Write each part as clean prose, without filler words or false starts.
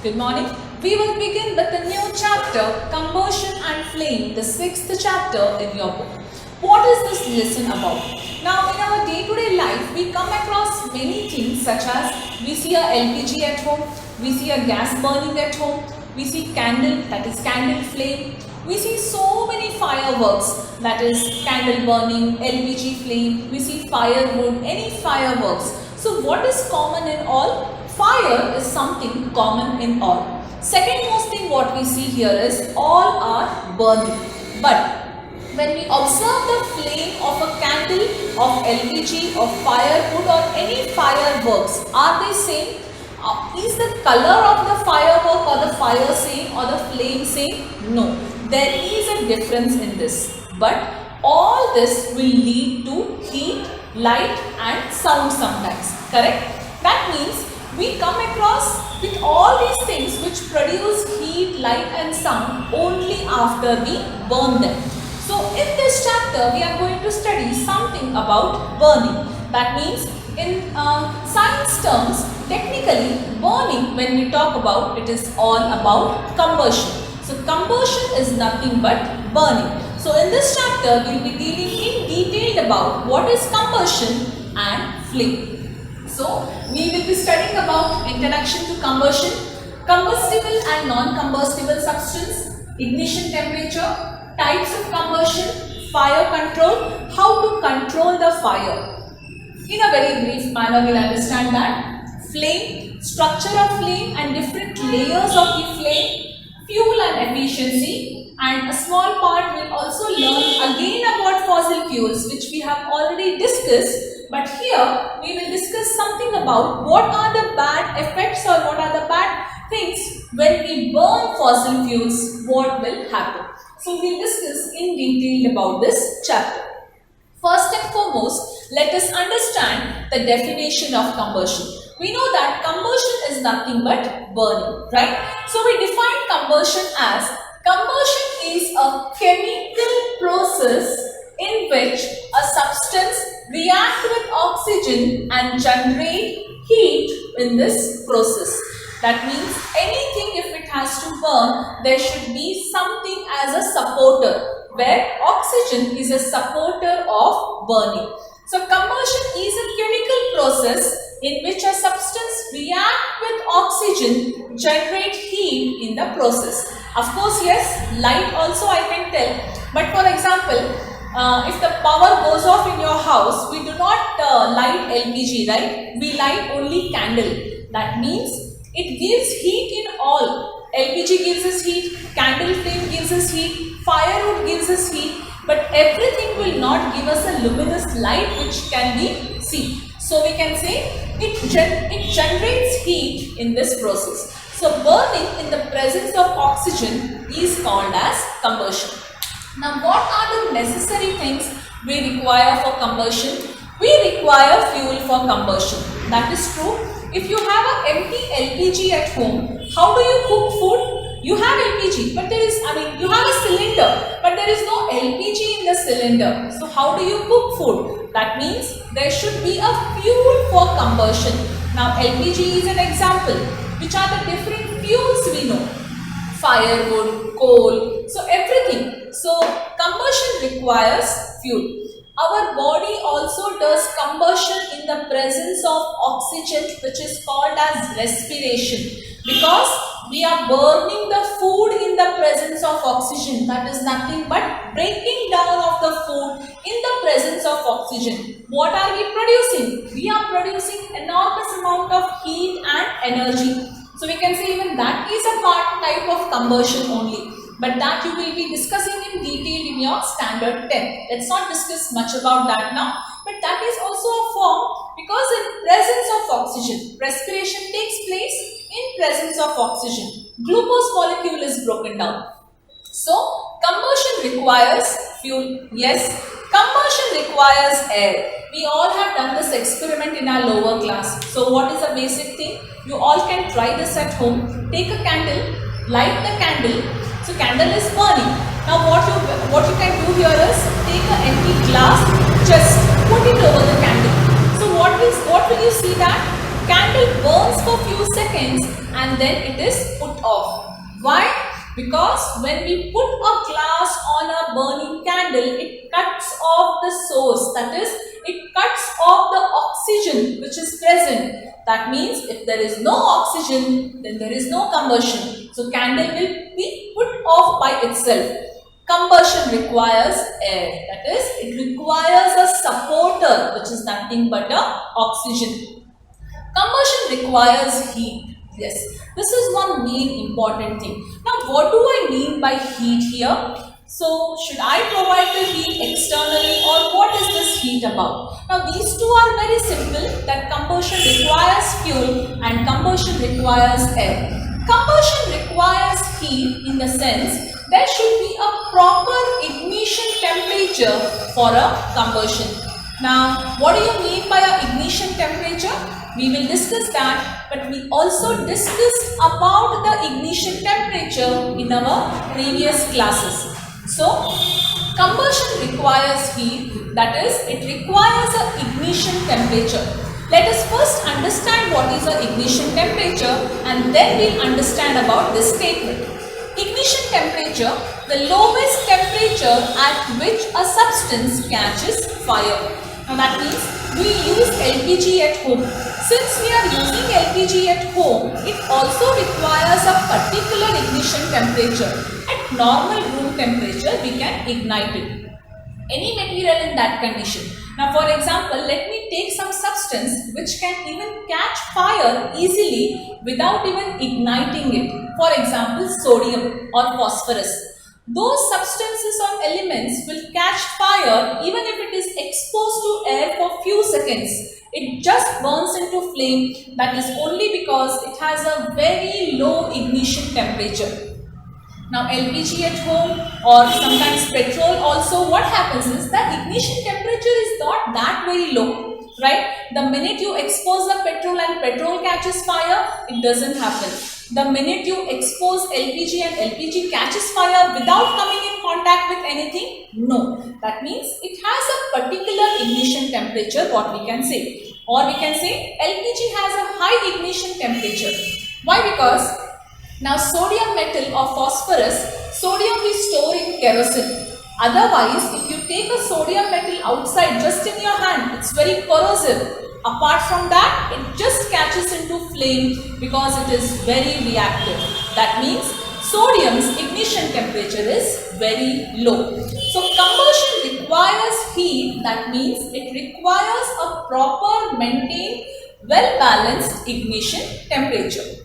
Good morning. We will begin with a new chapter, Combustion and Flame, the 6th chapter in your book. What is this lesson about? Now, in our day-to-day life, we come across many things such as we see a LPG at home, we see a gas burning at home, we see candle, that is candle flame. We see so many fireworks, that is candle burning, LPG flame, we see firewood, any fireworks. So what is common in all? Fire is something common in all. Second most thing what we see here is all are burning. But when we observe the flame of a candle, of LPG, of firewood or any fireworks, are they same? Is the color of the firework or the fire same or the flame same? No. There is a difference in this. But all this will lead to heat, light and sound sometimes. Correct? That means we come across with all these things which produce heat, light and sound only after we burn them. So in this chapter we are going to study something about burning. That means in science terms, technically burning, when we talk about, it is all about combustion. So combustion is nothing but burning. So in this chapter we will be dealing in detail about what is combustion and flame. So we will be studying about introduction to combustion, combustible and non-combustible substance, ignition temperature, types of combustion, fire control, how to control the fire. In a very brief manner we will understand that flame, structure of flame and different layers of the flame, fuel and efficiency, and a small part will also learn again about fossil fuels which we have already discussed. But here we will discuss something about what are the bad effects or what are the bad things when we burn fossil fuels, what will happen. So we will discuss in detail about this chapter. First and foremost, let us understand the definition of combustion. We know that combustion is nothing but burning, right? So we define combustion as is a chemical process in which a substance reacts with oxygen and generate heat in this process. That means anything, if it has to burn, there should be something as a supporter, where oxygen is a supporter of burning. So combustion is a chemical process in which a substance reacts with oxygen, generate heat in the process. Of course, yes, light also I can tell. But for example, if the power goes off in your house, we do not light LPG, right? We light only candle. That means it gives heat in all. LPG gives us heat, candle flame gives us heat, firewood gives us heat, but everything will not give us a luminous light which can be seen. So we can say it generates heat in this process. So burning in the presence of oxygen is called as combustion. Now what are the necessary things we require for combustion? We require fuel for combustion. That is true. If you have an empty LPG at home, how do you cook food? You have LPG, but you have a cylinder, but there is no LPG in the cylinder. So how do you cook food? That means there should be a fuel for combustion. Now LPG is an example. Which are the different fuels we know? Firewood, coal, so everything. So combustion requires fuel. Our body also does combustion in the presence of oxygen, which is called as respiration, because we are burning the food in the presence of oxygen. That is nothing but breaking down of the food in the presence of oxygen. What are we producing? We are producing enormous amount of heat and energy. So we can say even that is a type of combustion only. But that you will be discussing in detail in your standard 10. Let's not discuss much about that now. But that is also a form, because in presence of oxygen, respiration takes place in presence of oxygen. Glucose molecule is broken down. So combustion requires fuel. Yes, combustion requires air. We all have done this experiment in our lower class. So what is the basic thing? You all can try this at home. Take a candle, light the candle. So candle is burning. Now what you can do here is take an empty glass, just put it over the candle. So what will you see that? Candle candle burns for few seconds and then it is put off. Why? Because when we put a glass on a burning candle, it cuts off the source. That is, it cuts off the oxygen which is present. That means if there is no oxygen, then there is no combustion. So candle will be put off by itself. Combustion requires air. That is, it requires a supporter which is nothing but a oxygen. Combustion requires heat. Yes, this is one main important thing. Now, what do I mean by heat here? So, should I provide the heat externally, or what is this heat about? Now, these two are very simple, that combustion requires fuel and combustion requires air. Combustion requires heat in the sense there should be a proper ignition temperature for a combustion. Now, what do you mean by a ignition temperature? We will discuss that, but we also discussed about the ignition temperature in our previous classes. So, combustion requires heat, that is, it requires an ignition temperature. Let us first understand what is an ignition temperature and then we will understand about this statement. Ignition temperature, the lowest temperature at which a substance catches fire. Now that means we use LPG at home. Since we are using LPG at home, it also requires a particular ignition temperature. At normal room temperature, we can ignite it. Any material in that condition. Now for example, let me take some substance which can even catch fire easily without even igniting it. For example, sodium or phosphorus. Those substances or elements will catch fire even if it is exposed to air for few seconds. It just burns into flame. That is only because it has a very low ignition temperature. Now LPG at home or sometimes petrol also, what happens is that ignition temperature is not that very low, right? The minute you expose the petrol and petrol catches fire, it doesn't happen. The minute you expose LPG and LPG catches fire without coming in contact with anything, no. That means it has a particular ignition temperature, what we can say. Or we can say LPG has a high ignition temperature. Why? Because now sodium metal or phosphorus, sodium we store in kerosene. Otherwise, if you take a sodium metal outside just in your hand, it's very corrosive. Apart from that, it just catches into flame because it is very reactive. That means sodium's ignition temperature is very low. So combustion requires heat. That means it requires a proper, maintained, well-balanced ignition temperature.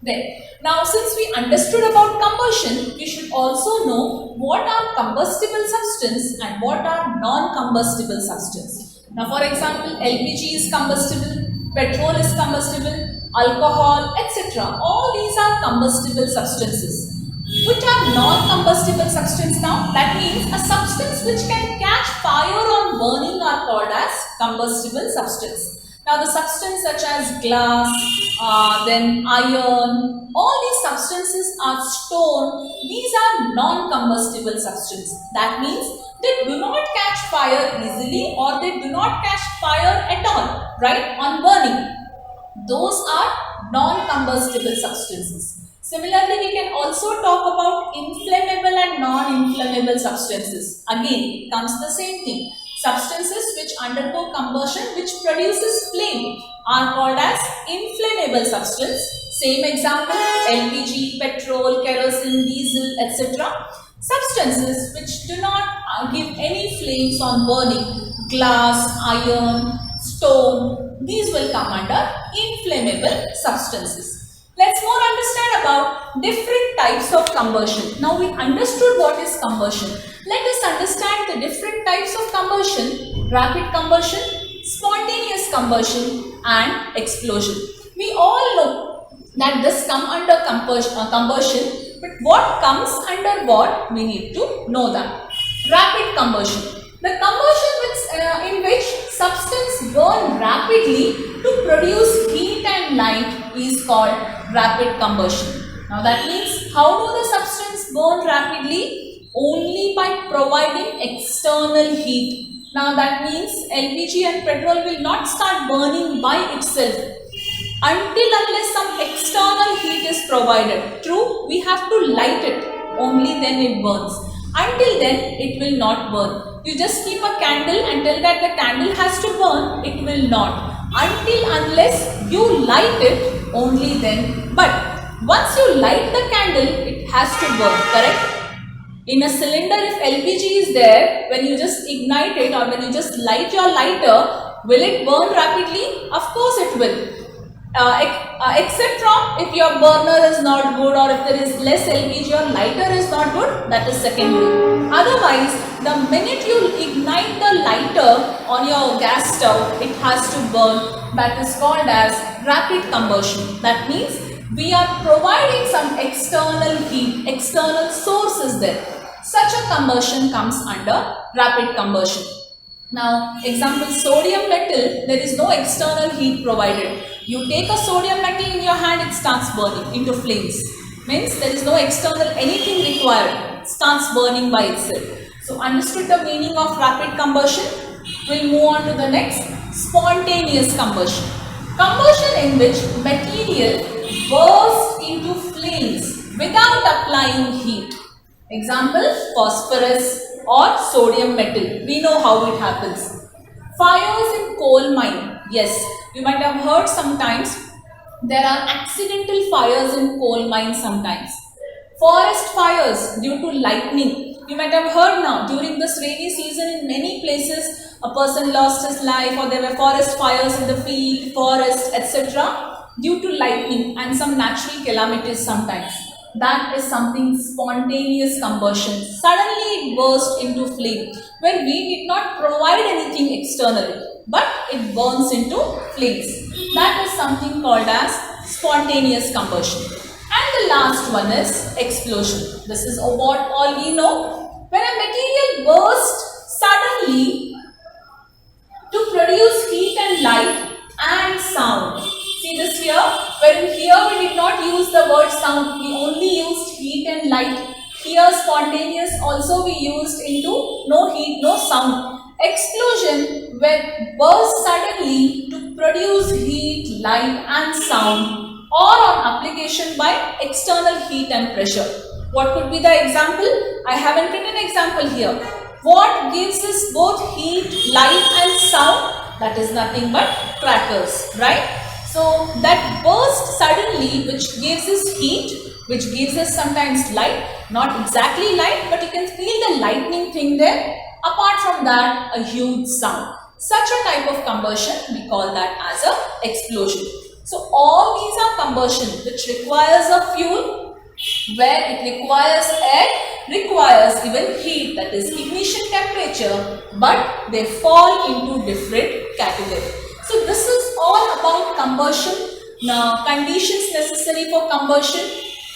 Then, now since we understood about combustion, we should also know what are combustible substance and what are non-combustible substance. Now for example, LPG is combustible, petrol is combustible, alcohol, etc. All these are combustible substances. Which are non-combustible substance now? That means a substance which can catch fire on burning are called as combustible substance. Now the substance such as glass, then iron, all these substances are stone. These are non-combustible substances. That means they do not catch fire easily or they do not catch fire at all, right, on burning. Those are non-combustible substances. Similarly, we can also talk about inflammable and non-inflammable substances. Again, comes the same thing. Substances which undergo combustion which produces flame are called as inflammable substance. Same example, LPG, petrol, kerosene, diesel, etc. Substances which do not give any flames on burning, glass, iron, stone, these will come under inflammable substances. Let's more understand about different types of combustion. Now we understood what is combustion. Let us understand the different types of combustion: rapid combustion, spontaneous combustion and explosion. We all know that this come under combustion, but what comes under what, we need to know that. Rapid combustion. The combustion in which substance burn rapidly to produce heat and light is called rapid combustion. Now that means, how do the substance burn rapidly? Only by providing external heat. Now that means LPG and petrol will not start burning by itself. until unless some external heat is provided. True, we have to light it, only then it burns. Until then, it will not burn. You just keep a candle and tell that the candle has to burn, it will not. Until unless you light it, only then. But once you light the candle, it has to burn, correct? In a cylinder, if LPG is there, when you just ignite it or when you just light your lighter, will it burn rapidly? Of course it will. Except from if your burner is not good or if there is less LPG or lighter is not good, that is secondary. Otherwise, the minute you ignite the lighter on your gas stove, it has to burn. That is called as rapid combustion. That means we are providing some external heat, external sources there. Such a combustion comes under rapid combustion. Now, example, sodium metal, there is no external heat provided. You take a sodium metal in your hand, it starts burning into flames. Means there is no external anything required. It starts burning by itself. So, understood the meaning of rapid combustion? We'll move on to the next, spontaneous combustion. Combustion in which material bursts into flames without applying heat. Example, phosphorus or sodium metal. We know how it happens. Fires in coal mine. Yes, you might have heard sometimes there are accidental fires in coal mines sometimes. Forest fires due to lightning. You might have heard now during this rainy season in many places a person lost his life or there were forest fires in the field, forest, etc. due to lightning and some natural calamities sometimes. That is something spontaneous combustion. Suddenly it burst into flame where we did not provide anything externally, but it burns into flames. That is something called as spontaneous combustion. And the last one is explosion. This is what all we know. When a material bursts suddenly to produce heat and light and sound. See this here? When here we did not use the word sound, we only used heat and light. Here spontaneous also we used into no heat, no sound. Explosion when burst suddenly to produce heat, light and sound or on application by external heat and pressure. What could be the example? I haven't written example here. What gives us both heat, light and sound? That is nothing but crackers, right? So that burst suddenly which gives us heat, which gives us sometimes light, not exactly light, but you can feel the lightning thing there. Apart from that, a huge sound. Such a type of combustion, we call that as a explosion. So all these are combustion which requires a fuel, where it requires air, requires even heat, that is ignition temperature, but they fall into different categories. So this is all about combustion. Now, conditions necessary for combustion: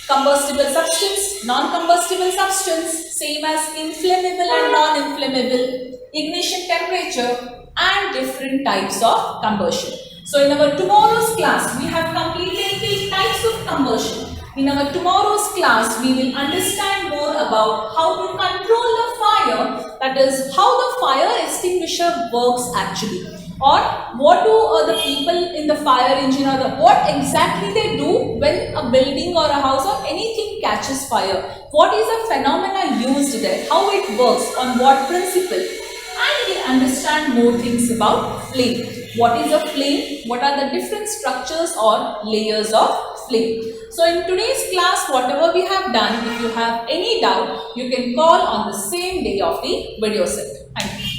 combustible substance, non-combustible substance, same as inflammable and non-inflammable, ignition temperature and different types of combustion. So in our tomorrow's class, we have completed the types of combustion. In our tomorrow's class, we will understand more about how to control the fire, that is how the fire extinguisher works actually. Or what do the people in the fire engine or what exactly they do when a building or a house or anything catches fire. What is the phenomena used there, how it works, on what principle. And we understand more things about flame. What is a flame? What are the different structures or layers of flame? So in today's class, whatever we have done, if you have any doubt, you can call on the same day of the video set. Thank you.